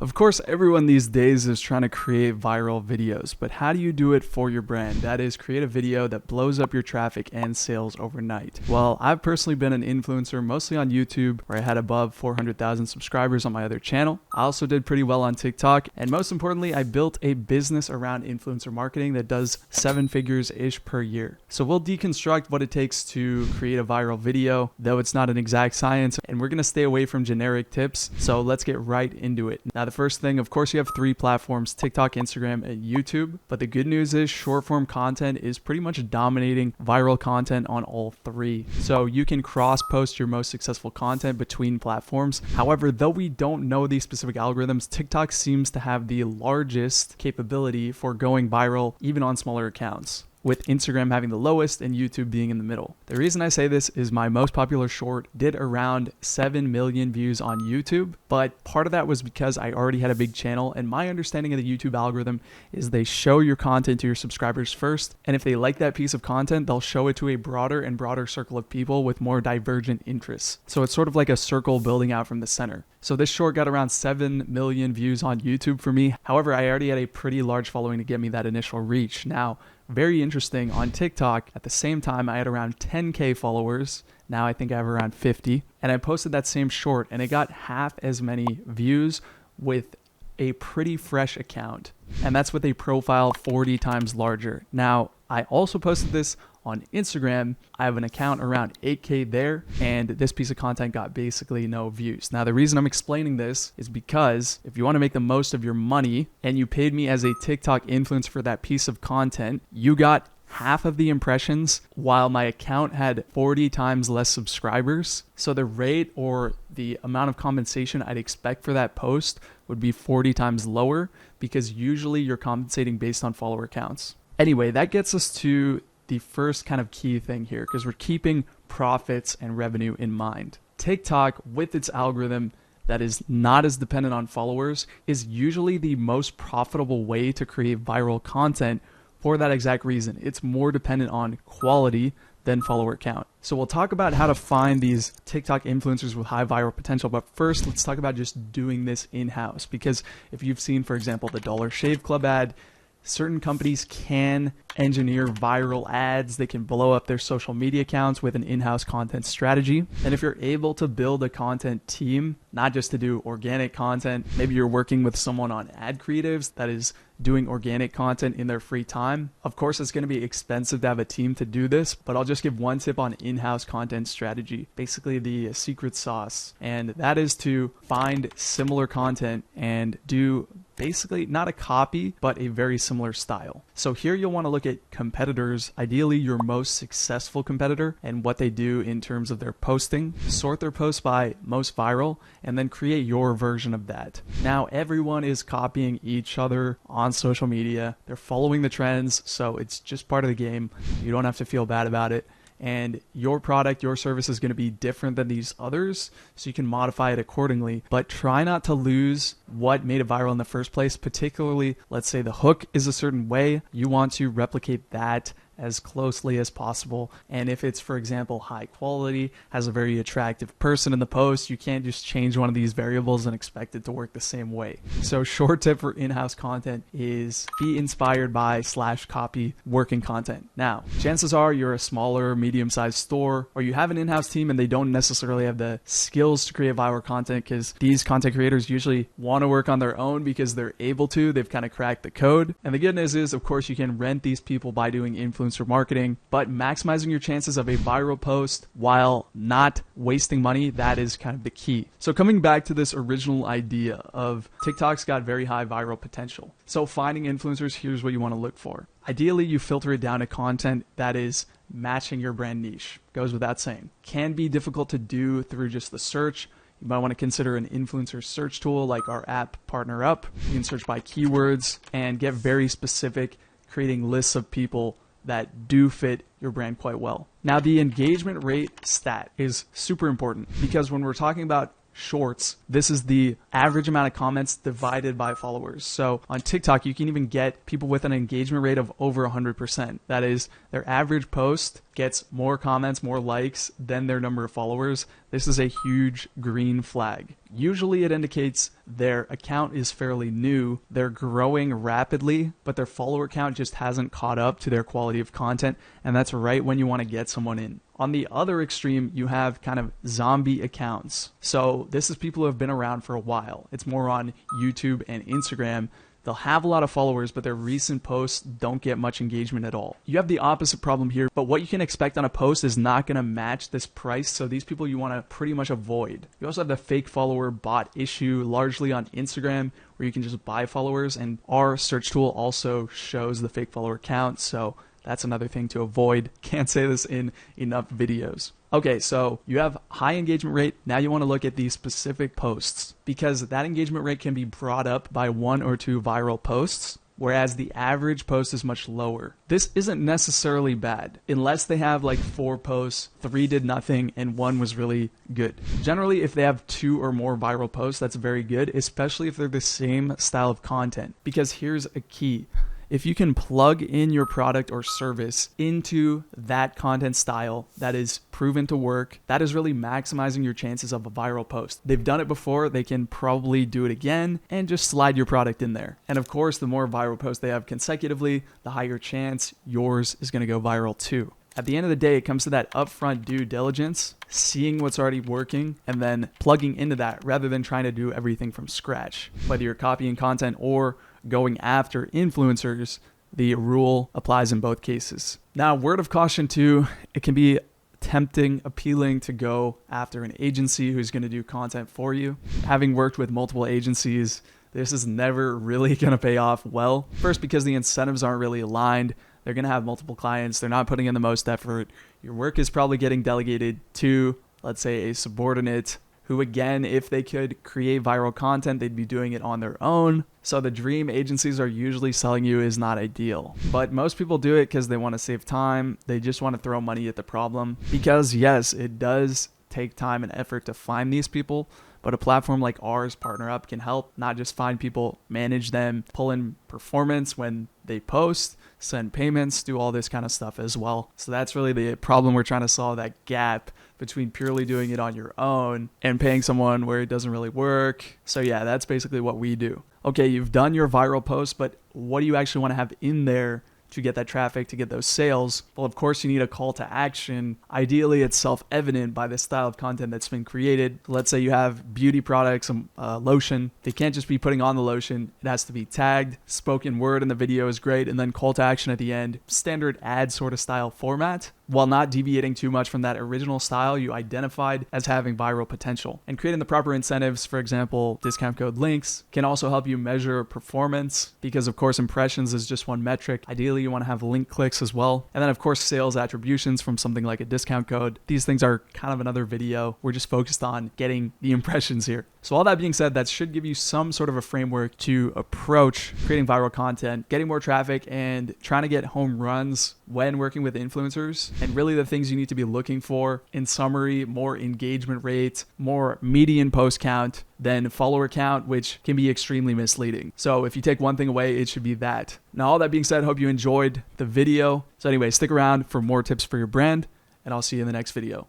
Of course, everyone these days is trying to create viral videos, but how do you do it for your brand? That is, create a video that blows up your traffic and sales overnight. Well, I've personally been an influencer mostly on YouTube, where I had above 400,000 subscribers on my other channel. I also did pretty well on TikTok, and most importantly, I built a business around influencer marketing that does 7 figures-ish per year. So we'll deconstruct what it takes to create a viral video, though it's not an exact science, and we're gonna stay away from generic tips, so let's get right into it. Now, the first thing, of course, you have 3 platforms, TikTok, Instagram, and YouTube. But the good news is short form content is pretty much dominating viral content on all 3. So you can cross post your most successful content between platforms. However, though we don't know these specific algorithms, TikTok seems to have the largest capability for going viral even on smaller accounts, with Instagram having the lowest and YouTube being in the middle. The reason I say this is my most popular short did around 7 million views on YouTube, but part of that was because I already had a big channel, and my understanding of the YouTube algorithm is they show your content to your subscribers first, and if they like that piece of content, they'll show it to a broader and broader circle of people with more divergent interests. So it's sort of like a circle building out from the center. So this short got around 7 million views on YouTube for me. However, I already had a pretty large following to get me that initial reach. Now, very interesting, on TikTok, at the same time, I had around 10K followers. Now I think I have around 50. And I posted that same short, and it got half as many views with a pretty fresh account. And that's with a profile 40 times larger. Now, I also posted this on Instagram. I have an account around 8K there, and this piece of content got basically no views. Now, the reason I'm explaining this is because if you want to make the most of your money and you paid me as a TikTok influencer for that piece of content, you got half of the impressions while my account had 40 times less subscribers. So the rate or the amount of compensation I'd expect for that post would be 40 times lower, because usually you're compensating based on follower counts. Anyway, that gets us to the first kind of key thing here, because we're keeping profits and revenue in mind. TikTok, with its algorithm that is not as dependent on followers, is usually the most profitable way to create viral content for that exact reason. It's more dependent on quality than follower count. So we'll talk about how to find these TikTok influencers with high viral potential, but first let's talk about just doing this in-house, because if you've seen, for example, the Dollar Shave Club ad, certain companies can engineer viral ads. They can blow up their social media accounts with an in-house content strategy. And if you're able to build a content team, not just to do organic content, maybe you're working with someone on ad creatives that is doing organic content in their free time. Of course, it's going to be expensive to have a team to do this, but I'll just give one tip on in-house content strategy, basically the secret sauce. And that is to find similar content and do basically not a copy, but a very similar style. So here you'll want to look at competitors, ideally your most successful competitor, and what they do in terms of their posting, sort their posts by most viral, and then create your version of that. Now, everyone is copying each other on social media. They're following the trends, so it's just part of the game. You don't have to feel bad about it. And your product, your service is going to be different than these others, so you can modify it accordingly. But try not to lose what made it viral in the first place, particularly, let's say the hook is a certain way. You want to replicate that as closely as possible. And if it's, for example, high quality, has a very attractive person in the post, you can't just change one of these variables and expect it to work the same way. So short tip for in-house content is be inspired by / copy working content. Now, chances are you're a smaller, medium-sized store, or you have an in-house team and they don't necessarily have the skills to create viral content, because these content creators usually want to work on their own because they're able to. They've kind of cracked the code. And the good news is, of course, you can rent these people by doing influencer marketing, but maximizing your chances of a viral post while not wasting money, that is kind of the key. So coming back to this original idea of TikTok's got very high viral potential. So finding influencers, here's what you want to look for. Ideally, you filter it down to content that is matching your brand niche. Goes without saying. Can be difficult to do through just the search. You might want to consider an influencer search tool like our app PartnerUp. You can search by keywords and get very specific, creating lists of people that do fit your brand quite well. Now, the engagement rate stat is super important, because when we're talking about Shorts, this is the average amount of comments divided by followers. So on TikTok, you can even get people with an engagement rate of over 100%. That is, their average post gets more comments, more likes than their number of followers. This is a huge green flag. Usually it indicates their account is fairly new, they're growing rapidly, but their follower count just hasn't caught up to their quality of content, and that's right when you want to get someone in. On the other extreme, you have kind of zombie accounts. So this is people who have been around for a while. It's more on YouTube and Instagram. They'll have a lot of followers, but their recent posts don't get much engagement at all. You have the opposite problem here, but what you can expect on a post is not going to match this price. So these people you want to pretty much avoid. You also have the fake follower bot issue, largely on Instagram, where you can just buy followers, and our search tool also shows the fake follower count. So that's another thing to avoid. Can't say this in enough videos. Okay, so you have high engagement rate. Now you want to look at these specific posts, because that engagement rate can be brought up by 1 or 2 viral posts, whereas the average post is much lower. This isn't necessarily bad, unless they have like 4 posts, 3 did nothing, and 1 was really good. Generally, if they have 2 or more viral posts, that's very good, especially if they're the same style of content. Because here's a key. If you can plug in your product or service into that content style that is proven to work, that is really maximizing your chances of a viral post. They've done it before, they can probably do it again, and just slide your product in there. And of course, the more viral posts they have consecutively, the higher chance yours is going to go viral too. At the end of the day, it comes to that upfront due diligence, seeing what's already working, and then plugging into that rather than trying to do everything from scratch. Whether you're copying content or going after influencers, the rule applies in both cases. Now, word of caution too, it can be tempting, appealing to go after an agency who's going to do content for you. Having worked with multiple agencies, this is never really going to pay off well. First, because the incentives aren't really aligned. They're going to have multiple clients. They're not putting in the most effort. Your work is probably getting delegated to, let's say, a subordinate who, again, if they could create viral content, they'd be doing it on their own. So the dream agencies are usually selling you is not ideal. But most people do it because they want to save time. They just want to throw money at the problem. Because yes, it does take time and effort to find these people, but a platform like ours, PartnerUp, can help not just find people, manage them, pull in performance when they post, send payments, do all this kind of stuff as well. So that's really the problem we're trying to solve, that gap between purely doing it on your own and paying someone where it doesn't really work. So yeah, that's basically what we do. Okay, you've done your viral post, but what do you actually want to have in there to get that traffic, to get those sales? Well, of course, you need a call to action. Ideally, it's self-evident by the style of content that's been created. Let's say you have beauty products, lotion. They can't just be putting on the lotion. It has to be tagged. Spoken word in the video is great. And then call to action at the end. Standard ad sort of style format, while not deviating too much from that original style you identified as having viral potential. And creating the proper incentives, for example, discount code links, can also help you measure performance, because of course impressions is just one metric. Ideally, you want to have link clicks as well. And then of course, sales attributions from something like a discount code. These things are kind of another video. We're just focused on getting the impressions here. So all that being said, that should give you some sort of a framework to approach creating viral content, getting more traffic, and trying to get home runs when working with influencers. And really the things you need to be looking for, in summary, more engagement rate, more median post count than follower count, which can be extremely misleading. So if you take one thing away, it should be that. Now, all that being said, I hope you enjoyed the video. So anyway, stick around for more tips for your brand, and I'll see you in the next video.